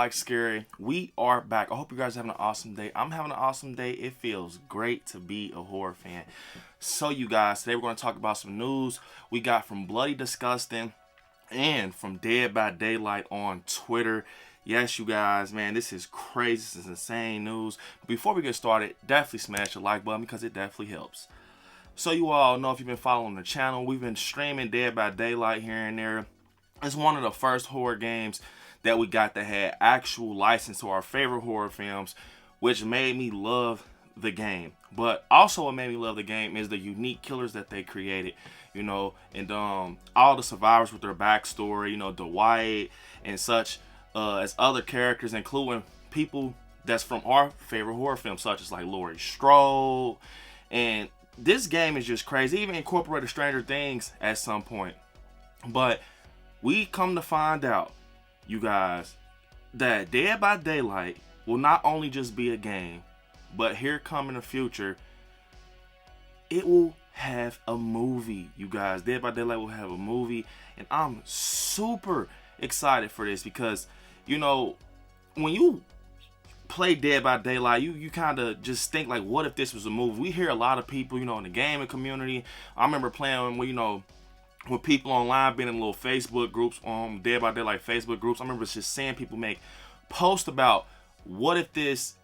like scary. We are back. I hope you guys are having an awesome day. I'm having an awesome day. It feels great to be a horror fan. So you guys, today we're going to talk about some news we got from Bloody Disgusting and from Dead by Daylight on Twitter. Yes, you guys, man, this is crazy. This is insane news. Before we get started, definitely smash the like button because it definitely helps. So you all know, if you've been following the channel, we've been streaming Dead by Daylight here and there. It's one of the first horror games that we got that had actual license to our favorite horror films, which made me love the game. But also what made me love the game is the unique killers that they created, you know, and all the survivors with their backstory, you know, Dwight and such, as other characters, including people that's from our favorite horror films, such as like Laurie Strode. And this game is just crazy. Even incorporated Stranger Things at some point. But we come to find out, you guys, that Dead by Daylight will not only just be a game, but here come in the future, it will have a movie, you guys. Dead by Daylight will have a movie, and I'm super excited for this because, you know, when you play Dead by Daylight, you kind of just think like, what if this was a movie? We hear a lot of people, you know, in the gaming community. I remember playing with, you know, with people online, being in little Facebook groups, Dead by Daylight Facebook groups. I remember just seeing people make posts about what if this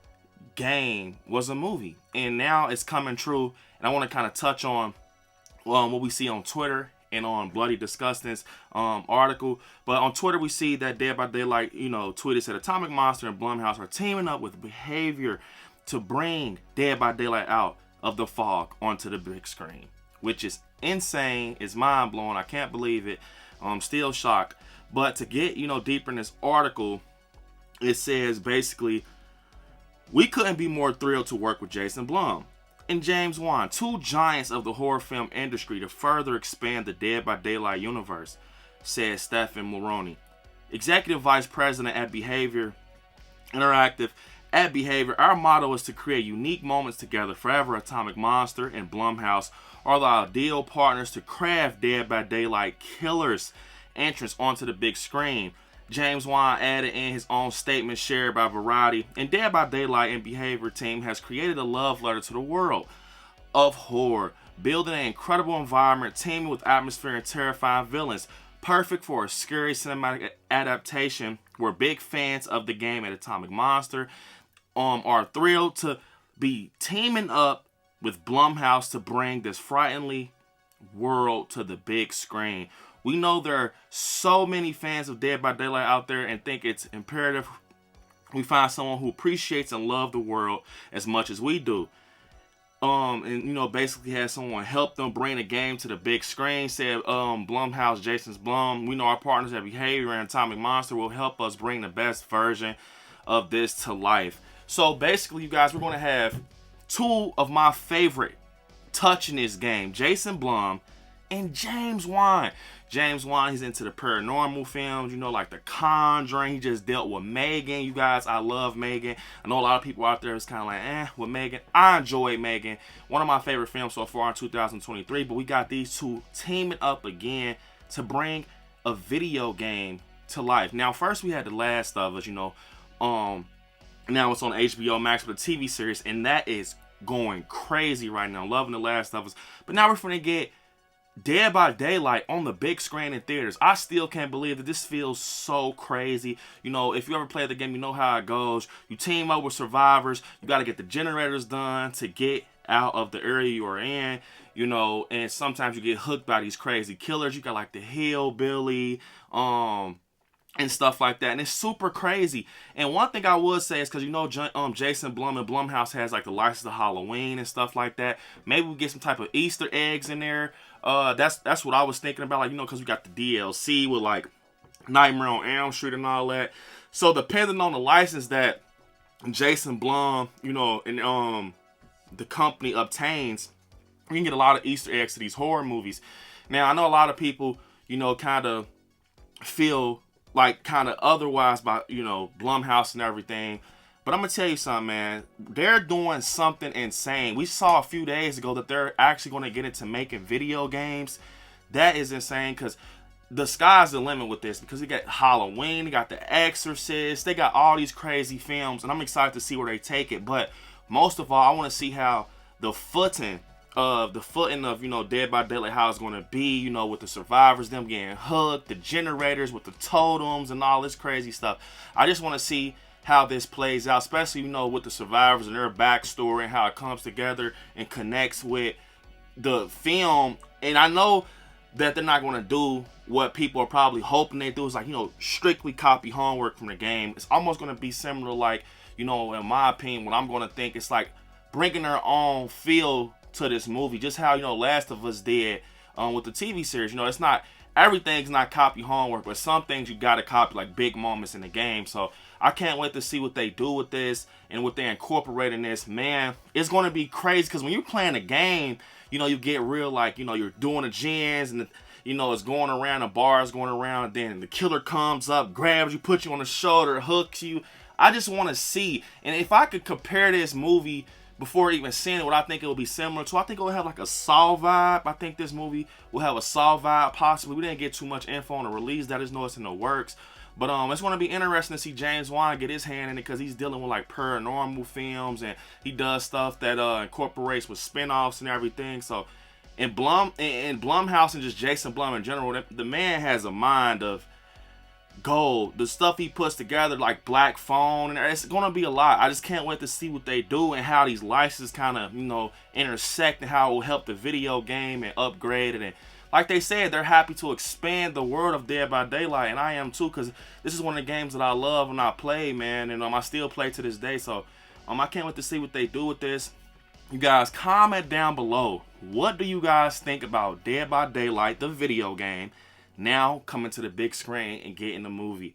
game was a movie, and now it's coming true. And I want to kind of touch on what we see on Twitter and on Bloody Disgusting's article. But on Twitter, we see that Dead by Daylight, you know, tweeted said Atomic Monster and Blumhouse are teaming up with Behavior to bring Dead by Daylight out of the fog onto the big screen, which is insane. It's mind-blowing. I can't believe it. I'm still shocked. But to get, you know, deeper in this article, it says basically, we couldn't be more thrilled to work with Jason Blum and James Wan, two giants of the horror film industry, to further expand the Dead by Daylight universe, said Stephen Mulroney, Executive Vice President at Behavior Interactive. At Behavior, our motto is to create unique moments together forever. Atomic Monster and Blumhouse are the ideal partners to craft Dead by Daylight killers' entrance onto the big screen. James Wan added in his own statement shared by Variety, and Dead by Daylight and Behavior team has created a love letter to the world of horror, building an incredible environment teeming with atmosphere and terrifying villains, perfect for a scary cinematic adaptation. We're big fans of the game at Atomic Monster, are thrilled to be teaming up with Blumhouse to bring this frighteningly world to the big screen. We know there are so many fans of Dead by Daylight out there and think it's imperative we find someone who appreciates and loves the world as much as we do. And you know, basically has someone help them bring the game to the big screen, said Blumhouse, Jason's Blum. We know our partners at Behavior and Atomic Monster will help us bring the best version of this to life. So basically, you guys, we're going to have two of my favorite touch in this game, Jason Blum and James Wan. James Wan, he's into the paranormal films, you know, like The Conjuring. He just dealt with Megan. You guys, I love Megan. I know a lot of people out there is kind of like, with Megan. I enjoyed Megan. One of my favorite films so far in 2023. But we got these two teaming up again to bring a video game to life. Now, first we had The Last of Us, you know. Now it's on HBO Max for the TV series, and that is going crazy right now. Loving The Last of Us. But now we're going to get Dead by Daylight on the big screen in theaters. I still can't believe that this feels so crazy. You know, if you ever play the game, you know how it goes. You team up with survivors. You got to get the generators done to get out of the area you are in. You know, and sometimes you get hooked by these crazy killers. You got like the hillbilly, and stuff like that, and it's super crazy. And one thing I would say is, because you know, Jason Blum and Blumhouse has like the license to Halloween and stuff like that. Maybe we get some type of Easter eggs in there. That's what I was thinking about, like, you know, because we got the DLC with like Nightmare on Elm Street and all that. So depending on the license that Jason Blum, you know, and the company obtains, we can get a lot of Easter eggs to these horror movies. Now I know a lot of people, you know, kind of feel like kind of otherwise by, you know, Blumhouse and everything. But I'm going to tell you something, man. They're doing something insane. We saw a few days ago that they're actually going to get into making video games. That is insane, because the sky's the limit with this, because they got Halloween, they got The Exorcist, they got all these crazy films, and I'm excited to see where they take it. But most of all, I want to see how the footing of Dead by Daylight, how it's going to be, with the survivors, them getting hooked, the generators with the totems and all this crazy stuff. I just want to see how this plays out, especially, with the survivors and their backstory and how it comes together and connects with the film. And I know that they're not going to do what people are probably hoping they do, is like, strictly copy homework from the game. It's almost going to be similar, like, in my opinion, what I'm going to think, it's like bringing their own feel to this movie, just how Last of Us did with the TV series. It's not, everything's not copy homework, but some things you gotta copy, like big moments in the game. So I can't wait to see what they do with this and what they incorporate in this. Man, it's gonna be crazy, because when you're playing a game, you get real, like, you're doing the gens, and it's going around, the bar's going around, then the killer comes up, grabs you, puts you on the shoulder, hooks you. I just want to see, and if I could compare this movie before even seeing it, what I think it will be similar to, I think it will have like a Saw vibe. I think this movie will have a Saw vibe, possibly. We didn't get too much info on the release. That is, know it's in the works. But it's going to be interesting to see James Wan get his hand in it, because he's dealing with like paranormal films, and he does stuff that incorporates with spin-offs and everything. So, in Blumhouse, and just Jason Blum in general, the man has a mind of gold. The stuff he puts together, like Black Phone, and it's gonna be a lot. I just can't wait to see what they do and how these licenses kind of intersect, and how it will help the video game and upgrade it. And like they said, they're happy to expand the world of Dead by Daylight, and I am too, because this is one of the games that I love and I play, man, and I still play to this day. So I can't wait to see what they do with this. You guys, comment down below, what do you guys think about Dead by Daylight, the video game, now coming to the big screen and getting the movie?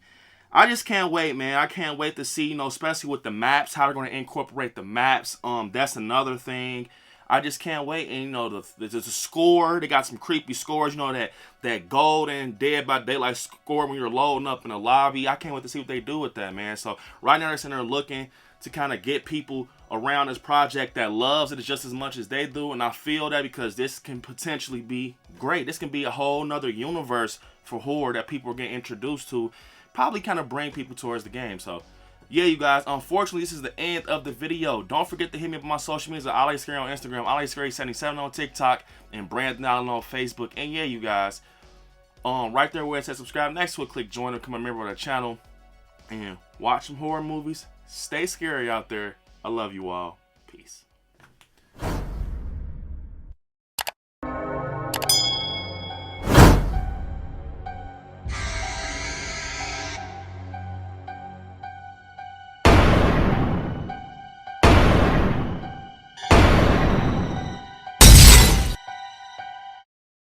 I just can't wait, man. I can't wait to see, especially with the maps, how they're going to incorporate the maps. That's another thing. I just can't wait. And the score, they got some creepy scores, that golden Dead by Daylight score when you're loading up in the lobby. I can't wait to see what they do with that, man. So right now they're sitting there looking to kind of get people around this project that loves it just as much as they do. And I feel that, because this can potentially be great. This can be a whole nother universe for horror that people are getting introduced to, probably kind of bring people towards the game. So yeah, you guys, unfortunately, this is the end of the video. Don't forget to hit me up on my social medias at AliScary on Instagram, AliScary77 on TikTok, and Brandon Allen on Facebook. And yeah, you guys, right there where it says subscribe next to it, click join to become a member of the channel and watch some horror movies. Stay scary out there. I love you all. Peace.